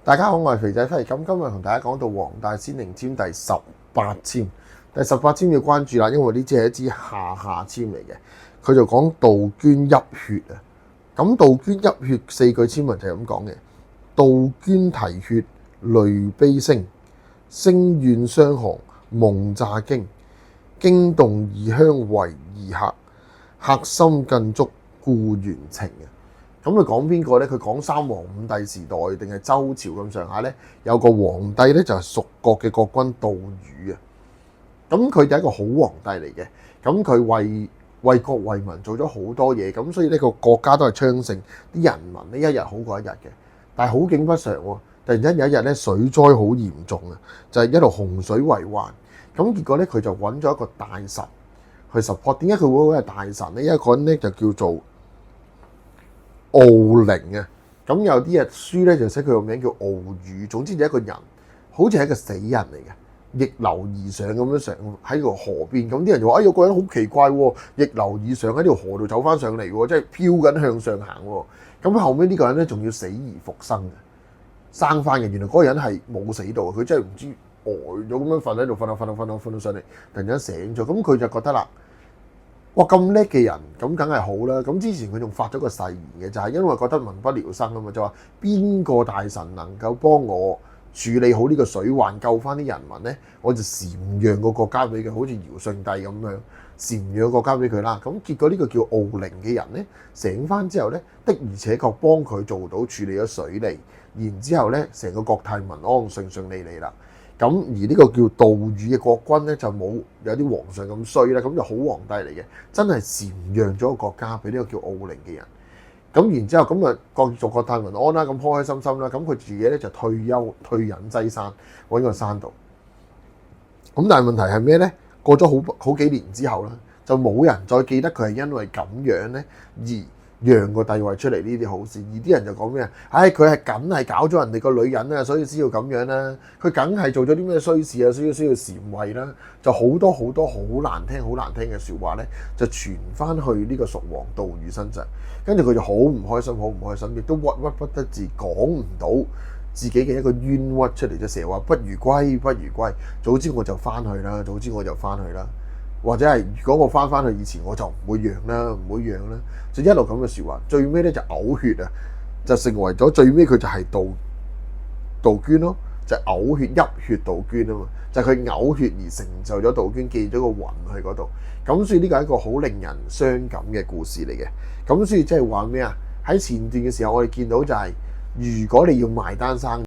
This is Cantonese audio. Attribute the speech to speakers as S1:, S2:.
S1: 大家好，我係肥仔輝。咁今日同大家講到黃大仙靈籤第18籤。第18籤要關注啦，因為呢支係一支下籤嚟嘅。佢就講杜鵑泣血啊。咁杜鵑泣血4句籤文就係咁講嘅：杜鵑啼血淚悲聲，聲怨雙行夢乍驚，驚動異鄉為異客，客心更觸故園情啊。咁佢講邊個咧？佢講三皇五帝時代定係周朝咁上下咧？有個皇帝咧就係蜀國嘅國君杜宇啊。咁佢就係一個好皇帝嚟嘅。咁佢為國為民做咗好多嘢，咁所以呢個國家都係昌盛，啲人民呢一日好過一日嘅。但係好景不常喎，突然間有一日咧水災好嚴重啊，就係一路洪水為患。咁結果咧佢就揾咗一個大臣去 support。點解佢會揾個大臣咧？因為嗰個人咧就叫做敖靈啊。咁有啲日書咧就寫佢個名叫敖宇。總之就一個人，好似係一個死人嚟嘅，逆流而上咁樣上喺個河邊。咁啲人就話：有個人好奇怪喎，逆流而上喺條河度走翻上嚟喎，即係飄緊向上行喎。咁後尾呢個人咧仲要死而復生嘅，生翻嘅。原來嗰個人係冇死到，佢真係唔知呆咗咁樣瞓喺度，瞓到上嚟，突然間醒咗。咁佢就覺得啦，哇咁叻嘅人，咁梗係好啦。咁之前佢仲發咗個誓言嘅，就係因為覺得民不聊生啊嘛，就話邊個大臣能夠幫我處理好呢個水患，救翻啲人民咧，我就禪讓個國家俾佢，好似堯舜帝咁樣禪讓國家俾佢啦。咁結果呢個叫敖靈嘅人咧醒翻之後咧，的而且確幫佢做到處理咗水利，然之後咧成個國泰民安，順順利利啦。咁而呢個叫杜宇嘅國君咧就冇有啲皇上咁衰啦，咁就好皇帝嚟嘅，真係禪讓咗個國家俾呢個叫敖靈嘅人。咁然之後咁啊，國泰民安啦，咁開開心心啦。咁佢自己咧就退隱西山，揾個山度。咁但係問題係咩咧？過咗好幾年之後啦，就冇人再記得佢係因為咁樣咧而讓個帝位出嚟呢啲好事。而啲人就講咩啊？佢係梗係搞咗人哋個女人啊，所以先要咁樣啦。佢梗係做咗啲咩衰事啊，需要禪位啦。就好多好難聽嘅説話咧，就傳翻去呢個蜀王杜宇身上。跟住佢就好唔開心，亦都鬱不得志，講唔到自己嘅一個冤屈出嚟，就成日話不如歸，早知我就翻去啦，或者係如果我翻去以前我就唔會讓啦，就一路咁嘅説話。最尾咧就嘔血啊，就成為咗最尾佢就係杜鵑咯，就係嘔血泣血杜鵑啊嘛，就係佢嘔血而成就咗杜鵑，寄咗個魂去嗰度。咁所以呢個係一個好令人傷感嘅故事嚟嘅。咁所以即係話咩啊？喺前段嘅時候，我哋見到就係如果你要埋單生意。